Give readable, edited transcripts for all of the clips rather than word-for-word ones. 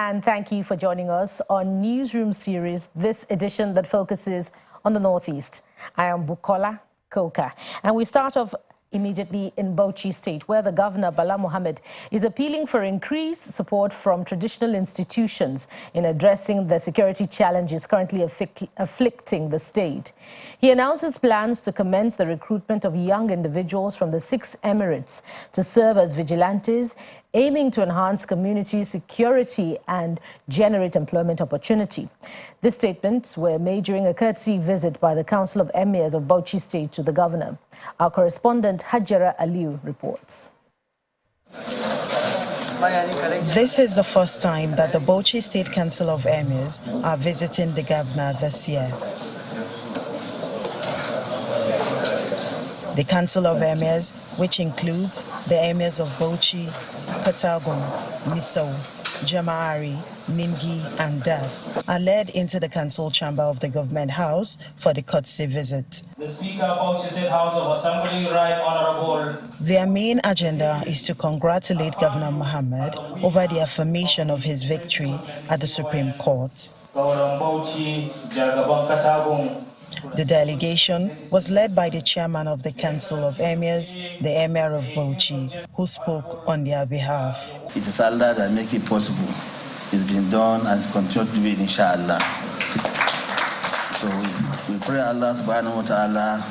and thank you for joining us on Newsroom series, this edition that focuses on the Northeast. I am Bukola Koka, and we start off immediately in Bauchi State, where the governor, Bala Mohammed, is appealing for increased support from traditional institutions in addressing the security challenges currently afflicting the state. He announces plans to commence the recruitment of young individuals from the 6 emirates to serve as vigilantes, aiming to enhance community security and generate employment opportunity. These statements were made during a courtesy visit by the Council of Emirs of Bauchi State to the governor. Our correspondent Hajara Aliu reports. This is the first time that the Bauchi State Council of Emirs are visiting the governor this year. The Council of Emirs, which includes the Emirs of Bauchi, Katagum, Misau, Jama'ari, Ningi and Das, are led into the council chamber of the government house for the courtesy visit. The Speaker of Bauchi State House of Assembly, Right Honorable. Their main agenda is to congratulate Governor Mohammed over the affirmation of his victory at the Supreme Court. The delegation was led by the chairman of the Council of Emirs, the Emir of Bauchi, who spoke on their behalf. It is Allah that makes it possible. It's been done and continues to be, inshallah. So we pray Allah subhanahu wa ta'ala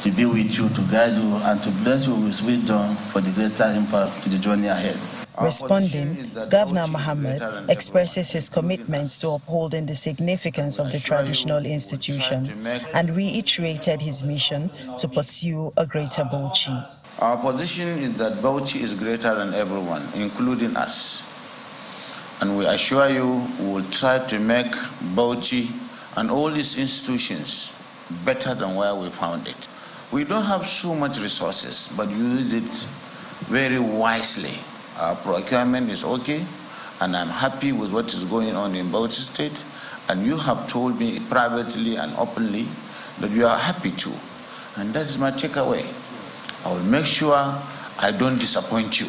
to be with you, to guide you, and to bless you with wisdom for the greater impact to the journey ahead. Responding, Governor Mohammed expresses his commitment to upholding the significance of the traditional institution and reiterated his mission to pursue a greater Bauchi. Our position is that Bauchi is greater than everyone, including us. And we assure you we will try to make Bauchi and all these institutions better than where we found it. We don't have so much resources, but we used it very wisely. Our procurement is okay, and I'm happy with what is going on in Bauchi State. And you have told me privately and openly that you are happy too. And that is my takeaway. I will make sure I don't disappoint you.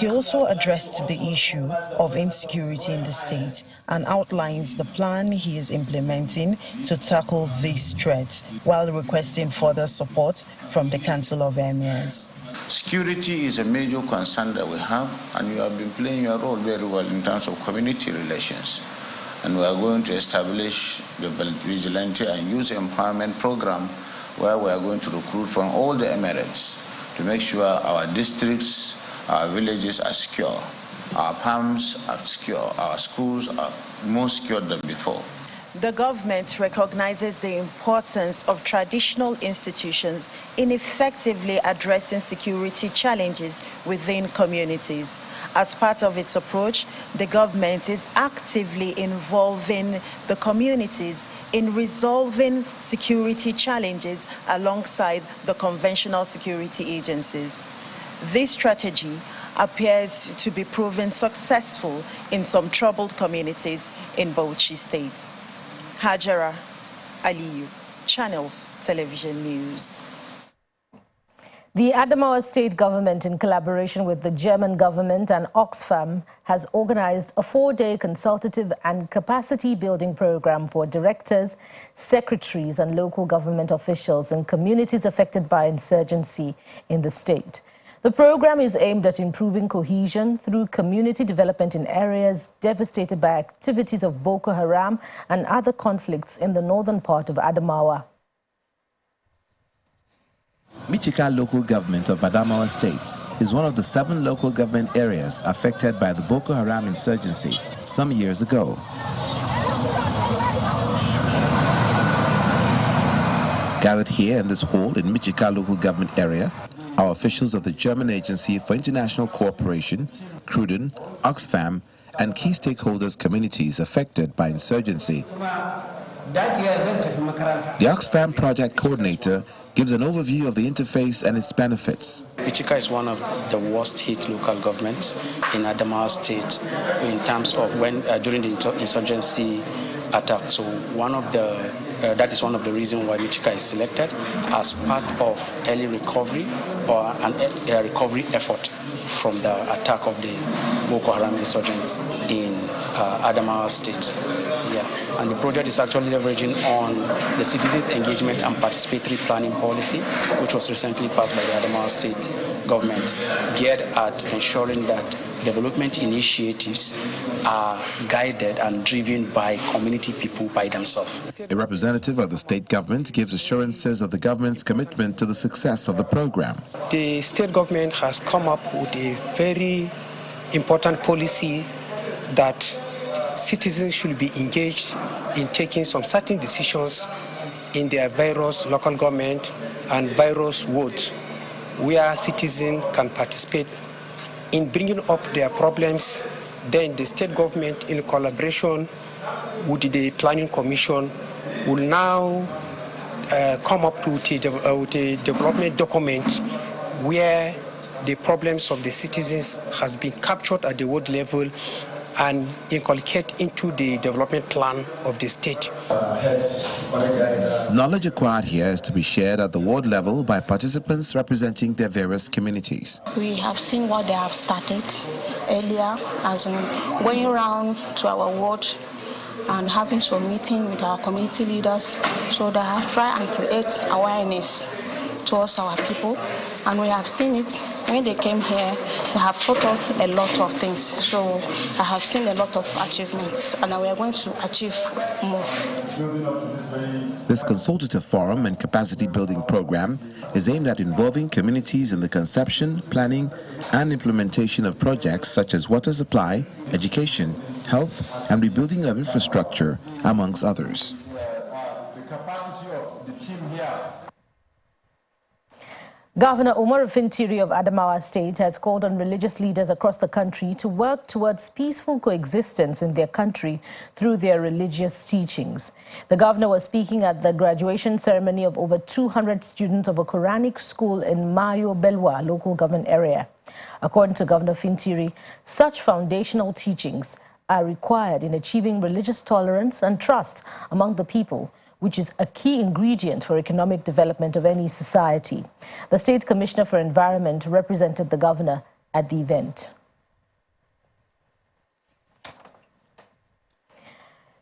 He also addressed the issue of insecurity in the state and outlines the plan he is implementing to tackle these threats, while requesting further support from the Council of Emirs. Security is a major concern that we have, and you have been playing your role very well in terms of community relations. And we are going to establish the Vigilante and Youth Empowerment Program, where we are going to recruit from all the emirates to make sure our districts, our villages are secure, our farms are secure, our schools are more secure than before. The government recognizes the importance of traditional institutions in effectively addressing security challenges within communities. As part of its approach, the government is actively involving the communities in resolving security challenges alongside the conventional security agencies. This strategy appears to be proven successful in some troubled communities in Bauchi State. Hajara Aliu, Channels Television News. The Adamawa state government, in collaboration with the German government and Oxfam, has organized a 4-day consultative and capacity building program for directors, secretaries and local government officials in communities affected by insurgency in the state. The program is aimed at improving cohesion through community development in areas devastated by activities of Boko Haram and other conflicts in the northern part of Adamawa. Michika local government of Adamawa State is one of the 7 local government areas affected by the Boko Haram insurgency some years ago. Gathered here in this hall in Michika local government area are officials of the German Agency for International Cooperation, Cruden, Oxfam, and key stakeholders communities affected by insurgency. The Oxfam project coordinator gives an overview of the interface and its benefits. Michika is one of the worst hit local governments in Adamawa State in terms of when during the insurgency attack. So that is one of the reasons why Michika is selected as part of early recovery or a recovery effort from the attack of the Boko Haram insurgents in Adamawa state. Yeah. And the project is actually leveraging on the citizens' engagement and participatory planning policy, which was recently passed by the Adamawa state government, geared at ensuring that development initiatives are guided and driven by community people by themselves. A representative of the state government gives assurances of the government's commitment to the success of the program. The state government has come up with a very important policy that citizens should be engaged in taking some certain decisions in their various local government and various wards, where citizens can participate in bringing up their problems. Then the state government, in collaboration with the planning commission, will now come up with a development document where the problems of the citizens has been captured at the ward level and inculcate into the development plan of the state. Knowledge acquired here is to be shared at the ward level by participants representing their various communities. We have seen what they have started earlier, as in going around to our ward and having some meeting with our community leaders, so they have tried and create awareness towards our people. And we have seen it when they came here. They have taught us a lot of things. So I have seen a lot of achievements, and we are going to achieve more. This consultative forum and capacity building program is aimed at involving communities in the conception, planning, and implementation of projects such as water supply, education, health, and rebuilding of infrastructure, amongst others. Governor Umar Fintiri of Adamawa State has called on religious leaders across the country to work towards peaceful coexistence in their country through their religious teachings. The governor was speaking at the graduation ceremony of over 200 students of a Quranic school in Mayo Belwa local government area. According to Governor Fintiri, such foundational teachings are required in achieving religious tolerance and trust among the people, which is a key ingredient for economic development of any society. The State Commissioner for Environment represented the governor at the event.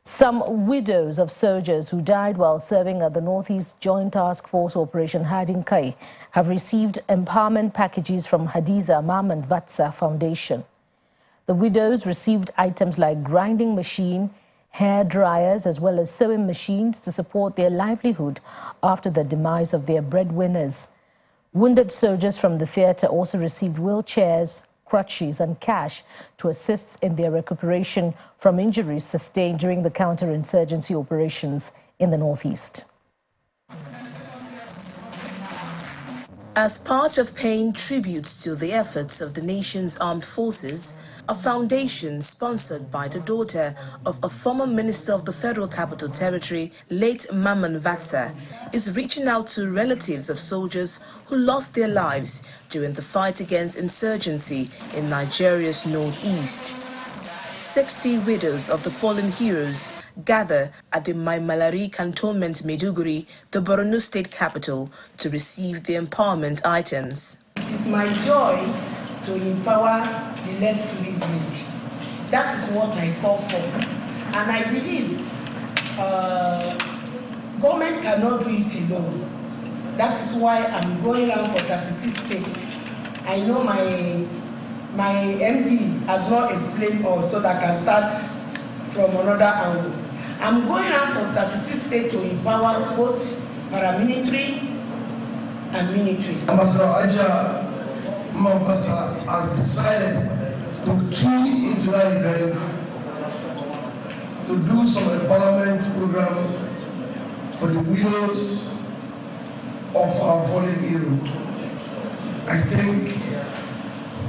Some widows of soldiers who died while serving at the Northeast Joint Task Force Operation Hiding Kai have received empowerment packages from Hadiza Maman Vatsa Foundation. The widows received items like grinding machine, hair dryers, as well as sewing machines to support their livelihood after the demise of their breadwinners. Wounded soldiers from the theater also received wheelchairs, crutches and cash to assist in their recuperation from injuries sustained during the counterinsurgency operations in the Northeast. As part of paying tribute to the efforts of the nation's armed forces, a foundation sponsored by the daughter of a former minister of the Federal Capital Territory, late Maman Vatsa, is reaching out to relatives of soldiers who lost their lives during the fight against insurgency in Nigeria's northeast. 60 widows of the fallen heroes gather at the Maimalari Cantonment, Maiduguri, the Borno state capital, to receive the empowerment items. It is my joy to empower the less privileged. That is what I call for. And I believe government cannot do it alone. That is why I'm going around for 36 states. I know my MD has not explained all, so that I can start from another angle. I'm going around for 36 states to empower both paramilitary and military. Ambassador Aja Mambasa has decided to key into that event to do some empowerment program for the widows of our fallen heroes. I think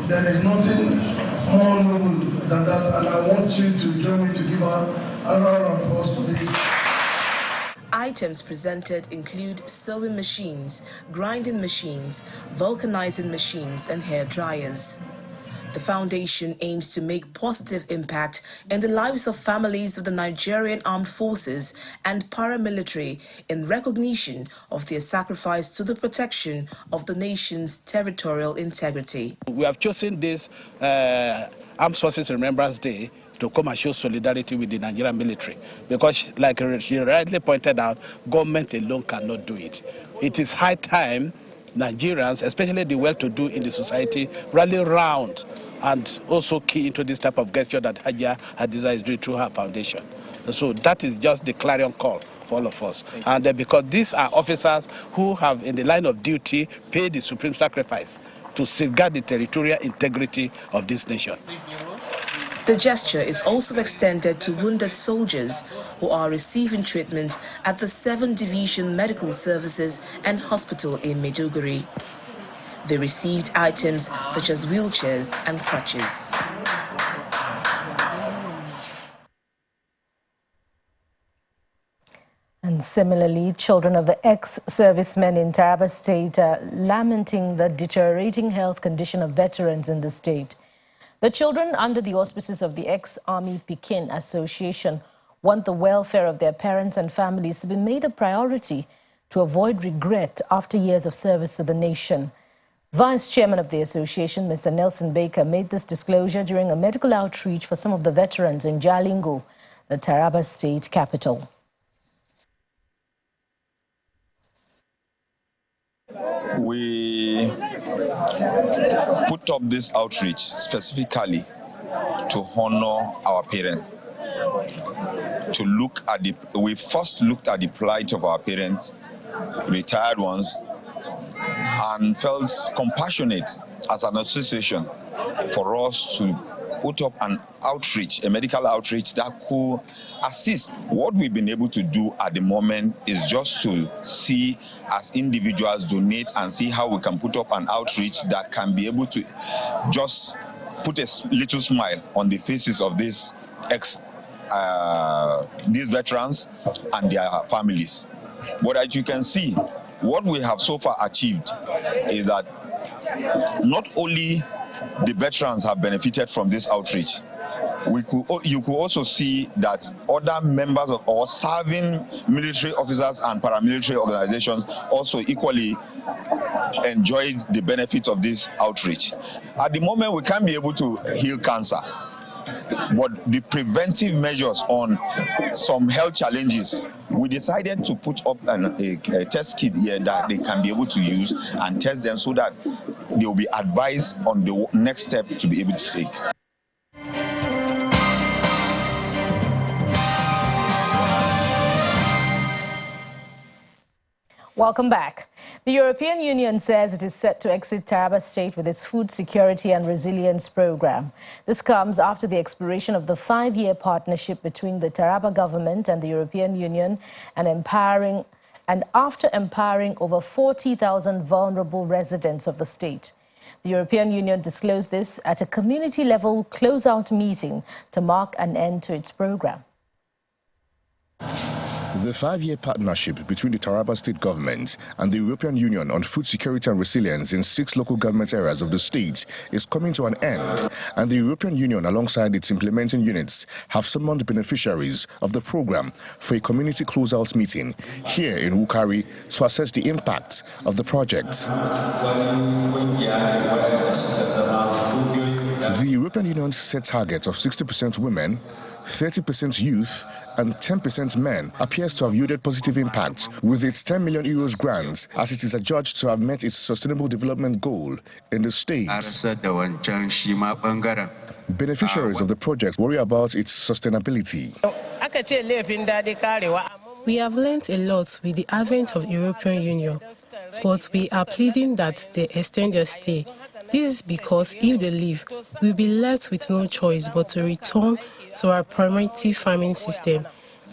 there is nothing more noble than that, and I want you to join me to give her a round of applause for this. Items presented include sewing machines, grinding machines, vulcanizing machines, and hair dryers. The foundation aims to make positive impact in the lives of families of the Nigerian Armed Forces and paramilitary in recognition of their sacrifice to the protection of the nation's territorial integrity. We have chosen this Armed Forces Remembrance Day to come and show solidarity with the Nigerian military, because, like she rightly pointed out, government alone cannot do it. It is high time Nigerians, especially the well-to-do in the society, rally round and also key into this type of gesture that Hajiya Hadiza is doing through her foundation. So that is just the clarion call for all of us. And because these are officers who have, in the line of duty, paid the supreme sacrifice to safeguard the territorial integrity of this nation. The gesture is also extended to wounded soldiers who are receiving treatment at the 7th Division Medical Services and Hospital in Maiduguri. They received items such as wheelchairs and crutches. And similarly, children of the ex-servicemen in Taraba State are lamenting the deteriorating health condition of veterans in the state. The children, under the auspices of the Ex-Army Pikin Association, want the welfare of their parents and families to be made a priority to avoid regret after years of service to the nation. Vice Chairman of the association, Mr. Nelson Baker, made this disclosure during a medical outreach for some of the veterans in Jalingo, the Taraba State capital. We put up this outreach specifically to honor our parents. We first looked at the plight of our parents, retired ones, and felt compassionate as an association for us to put up an outreach, a medical outreach that could assist. What we've been able to do at the moment is just to see, as individuals, donate and see how we can put up an outreach that can be able to just put a little smile on the faces of these veterans and their families. But as you can see, what we have so far achieved is that not only the veterans have benefited from this outreach, you could also see that other members of or serving military officers and paramilitary organizations also equally enjoyed the benefits of this outreach. At the moment, we can't be able to heal cancer, but the preventive measures on some health challenges, we decided to put up a test kit here that they can be able to use and test them so that they will be advised on the next step to be able to take. Welcome back. The European Union says it is set to exit Taraba State with its Food Security and Resilience Program. This comes after the expiration of the 5-year partnership between the Taraba government and the European Union and after empowering over 40,000 vulnerable residents of the state. The European Union disclosed this at a community-level closeout meeting to mark an end to its program. The 5-year partnership between the Taraba State government and the European Union on food security and resilience in 6 local government areas of the state is coming to an end, and the European Union, alongside its implementing units, have summoned beneficiaries of the program for a community closeout meeting here in Wukari to assess the impact of the project. The European Union set targets of 60% women, 30% youth and 10% men appears to have yielded positive impact, with its 10 million euros grants, as it is adjudged to have met its sustainable development goal in the state. Beneficiaries of the project worry about its sustainability. We have learned a lot with the advent of the European Union, but we are pleading that they extend their stay. This is because if they leave, we'll be left with no choice but to return to our primitive farming system,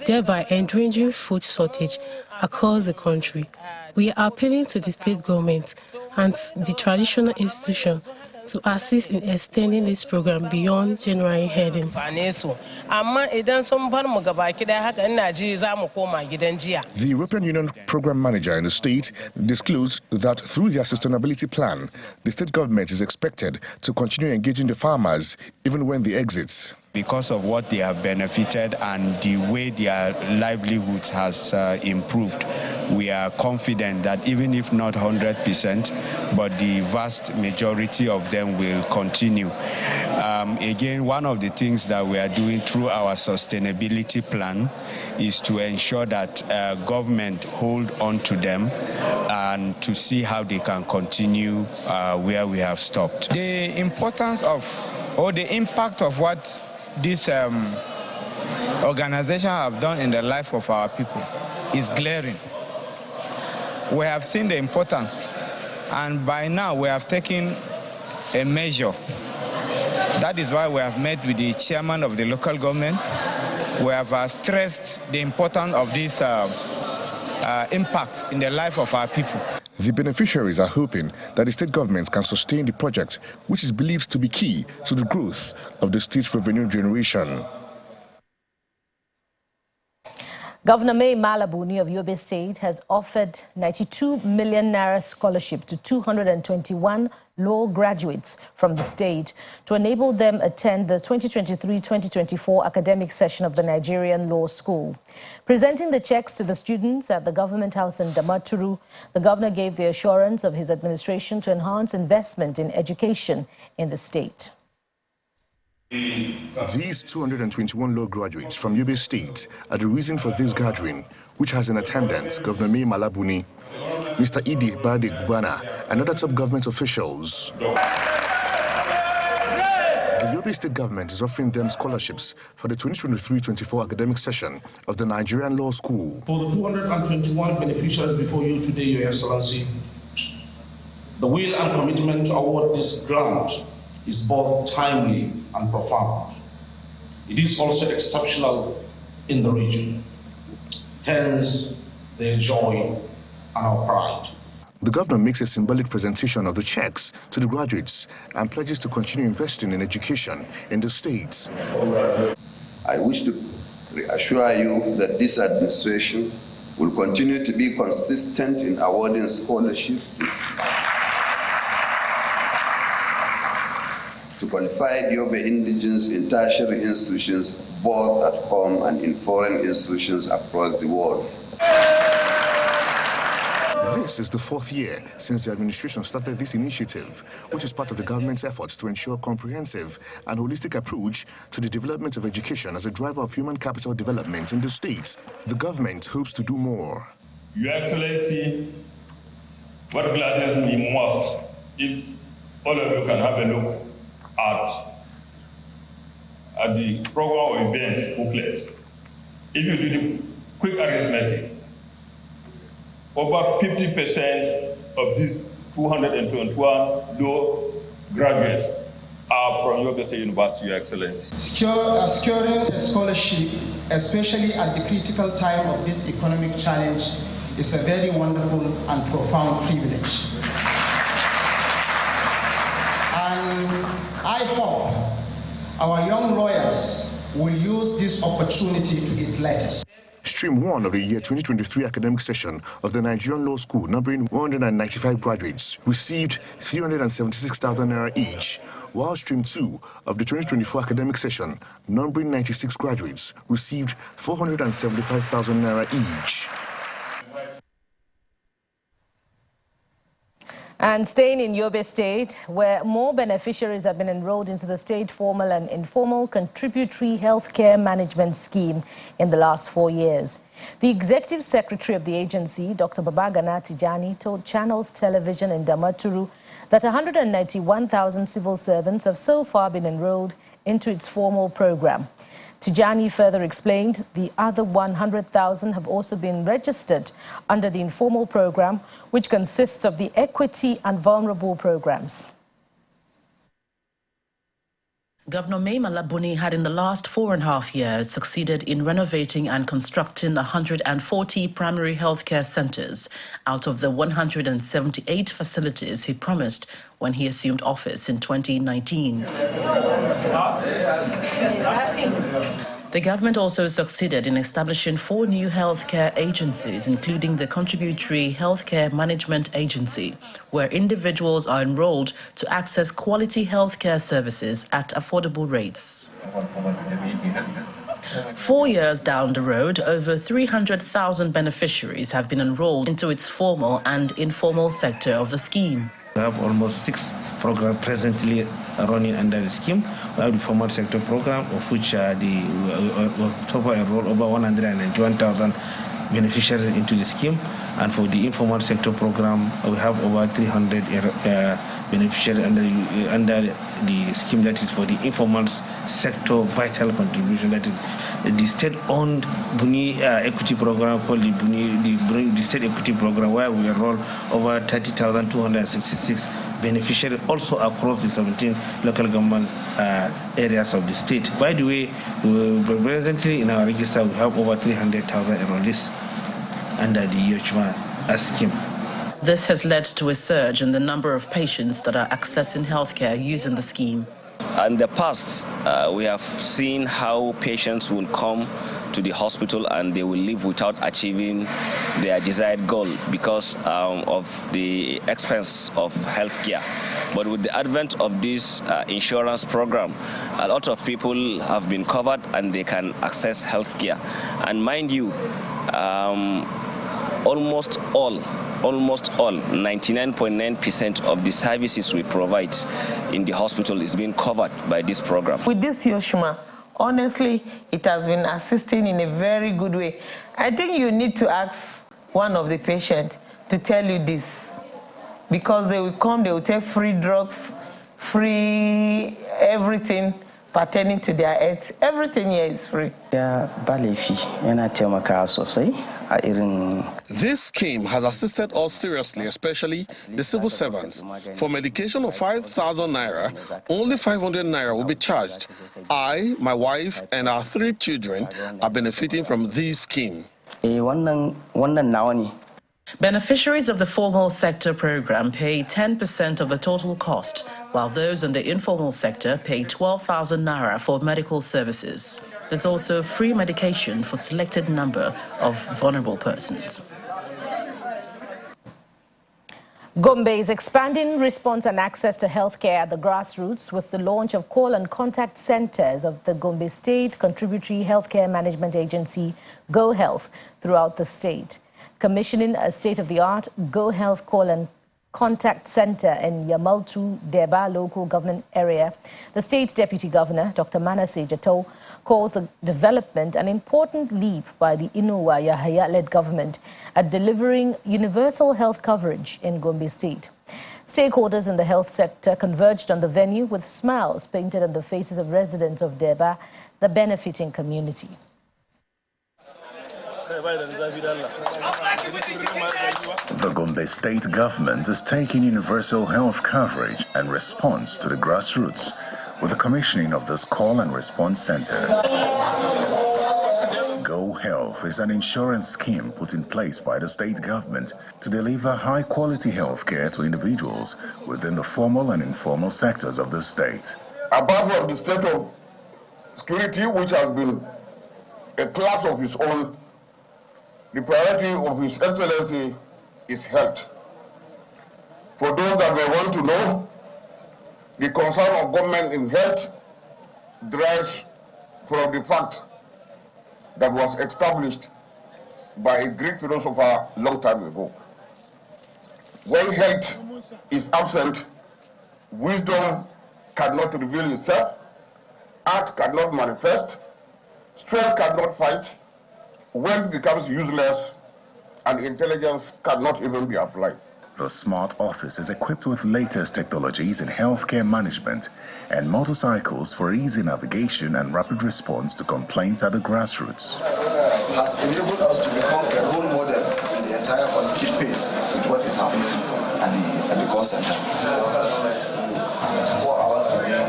thereby endangering food shortage across the country. We are appealing to the state government and the traditional institutions to assist in extending this program beyond January heading. The European Union Program Manager in the state disclosed that through their sustainability plan, the state government is expected to continue engaging the farmers even when they exit. Because of what they have benefited and the way their livelihoods has improved, we are confident that even if not 100%, but the vast majority of them will continue. Again, one of the things that we are doing through our sustainability plan is to ensure that government hold on to them and to see how they can continue where we have stopped. The importance of, or the impact of what this organization have done in the life of our people is glaring. We have seen the importance, and by now we have taken a measure. That is why we have met with the chairman of the local government. We have stressed the importance of this impact in the life of our people. The beneficiaries are hoping that the state government can sustain the project, which is believed to be key to the growth of the state's revenue generation. Governor May Malabuni of Yobe State has offered 92 million naira scholarship to 221 law graduates from the state to enable them attend the 2023-2024 academic session of the Nigerian Law School. Presenting the checks to the students at the Government House in Damaturu, the governor gave the assurance of his administration to enhance investment in education in the state. These 221 law graduates from Yobe State are the reason for this gathering, which has in attendance Governor May Malabuni, Mr. Idi Bade Gubana, and other top government officials. The Yobe State government is offering them scholarships for the 2023-24 academic session of the Nigerian Law School. For the 221 beneficiaries before you today, Your Excellency, the will and commitment to award this grant is both timely and profound. It is also exceptional in the region. Hence, their joy and our pride. The governor makes a symbolic presentation of the checks to the graduates and pledges to continue investing in education in the states. I wish to reassure you that this administration will continue to be consistent in awarding scholarships to qualified Yobe indigents in tertiary institutions, both at home and in foreign institutions across the world. This is the fourth year since the administration started this initiative, which is part of the government's efforts to ensure comprehensive and holistic approach to the development of education as a driver of human capital development in the states. The government hopes to do more. Your Excellency, what gladens me most, if all of you can have a look at the program of events booklet. If you do the quick arithmetic, over 50% of these 221 law graduates are from Yobe State University, Your Excellency. Securing a scholarship, especially at the critical time of this economic challenge, is a very wonderful and profound privilege. And I hope our young lawyers will use this opportunity to its latest. Stream 1 of the year 2023 academic session of the Nigerian Law School, numbering 195 graduates, received 376,000 naira each, while Stream 2 of the 2024 academic session, numbering 96 graduates, received 475,000 naira each. And staying in Yobe State, where more beneficiaries have been enrolled into the state formal and informal contributory healthcare management scheme in the last 4 years. The executive secretary of the agency, Dr. Babagana Tijani, told Channels Television in Damaturu that 191,000 civil servants have so far been enrolled into its formal program. Tijani further explained the other 100,000 have also been registered under the informal program, which consists of the equity and vulnerable programs. Governor Mai Mala Buni had in the last 4.5 years succeeded in renovating and constructing 140 primary healthcare centres out of the 178 facilities he promised when he assumed office in 2019. The government also succeeded in establishing 4 new healthcare agencies, including the Contributory Healthcare Management Agency, where individuals are enrolled to access quality healthcare services at affordable rates. 4 years down the road, over 300,000 beneficiaries have been enrolled into its formal and informal sector of the scheme. We have almost 6 programs presently running under the scheme. We have the formal sector program, of which October enrolled over 191,000 beneficiaries into the scheme. And for the informal sector program, we have over 300 beneficiaries under the scheme that is for the informal sector vital contribution. That is the state-owned Buni equity program called the state equity program, where we enroll over 30,266 beneficiaries also across the 17 local government areas of the state. By the way, presently in our register we have over 300,000 enrollees under the UHMA scheme. This has led to a surge in the number of patients that are accessing healthcare using the scheme. In the past, we have seen how patients will come to the hospital and they will leave without achieving their desired goal because of the expense of healthcare. But with the advent of this insurance program, a lot of people have been covered and they can access healthcare. And mind you, almost all, 99.9% of the services we provide in the hospital is being covered by this program. With this Yoshima, honestly, it has been assisting in a very good way. I think you need to ask one of the patients to tell you this, because they will come, they will take free drugs, free everything pertaining to their health. Everything here is free. This scheme has assisted us seriously, especially the civil servants. For medication of 5,000 naira, only 500 naira will be charged. I, my wife, and our 3 children are benefiting from this scheme. Beneficiaries of the formal sector program pay 10% of the total cost, while those in the informal sector pay 12,000 naira for medical services. There's also free medication for selected number of vulnerable persons. Gombe is expanding response and access to healthcare at the grassroots with the launch of call and contact centers of the Gombe State Contributory Healthcare Management Agency, Go Health, throughout the state. Commissioning a state-of-the-art Go Health Call and Contact Center in Yamaltu, Deba local government area, the state's Deputy Governor, Dr. Manasseh Jato, calls the development an important leap by the Inuwa Yahaya-led government at delivering universal health coverage in Gombe State. Stakeholders in the health sector converged on the venue with smiles painted on the faces of residents of Deba, the benefiting community. The Gombe state government is taking universal health coverage and response to the grassroots with the commissioning of this call and response center. Go Health is an insurance scheme put in place by the state government to deliver high-quality health care to individuals within the formal and informal sectors of the state. Apart from the state of security, which has been a class of its own, the priority of His Excellency is health. For those that may want to know, the concern of government in health derives from the fact that was established by a Greek philosopher long time ago. When health is absent, wisdom cannot reveal itself, art cannot manifest, strength cannot fight, wealth becomes useless, and intelligence cannot even be applied. The smart office is equipped with latest technologies in healthcare management and motorcycles for easy navigation and rapid response to complaints at the grassroots. Has enabled us to become a role model in the entire country, keep pace with what is happening at the call center. 4 hours a day.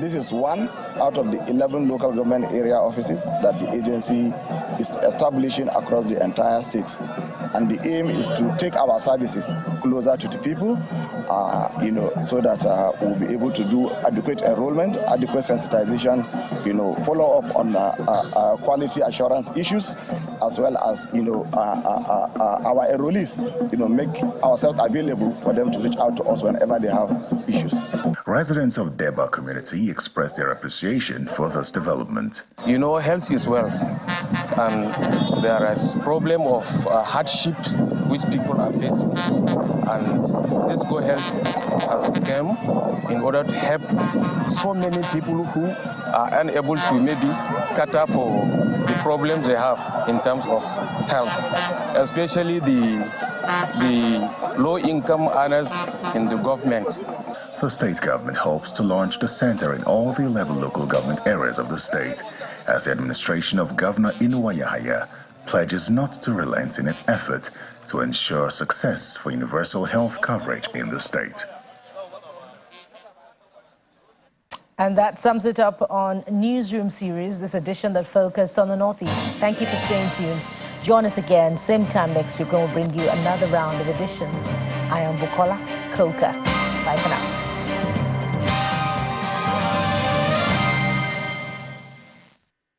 This is one out of the 11 local government area offices that the agency is establishing across the entire state. And the aim is to take our services closer to the people, so that we'll be able to do adequate enrollment, adequate sensitization, follow up on quality assurance issues, as well as, our enrollees, make ourselves available for them to reach out to us whenever they have issues. Residents of Deba community expressed their appreciation for this development. Health is wealth, and there is problem of hardship which people are facing, and this Go Health has come in order to help so many people who are unable to maybe cater for the problems they have in terms of health, especially the low-income earners in the government. The state government hopes to launch the center in all the 11 local government areas of the state, as the administration of Governor Inuwa Yahaya pledges not to relent in its effort to ensure success for universal health coverage in the state. And that sums it up on Newsroom series, this edition that focused on the Northeast. Thank you for staying tuned. Join us again, same time next week, when we'll bring you another round of editions. I am Bukola Koka. Bye for now.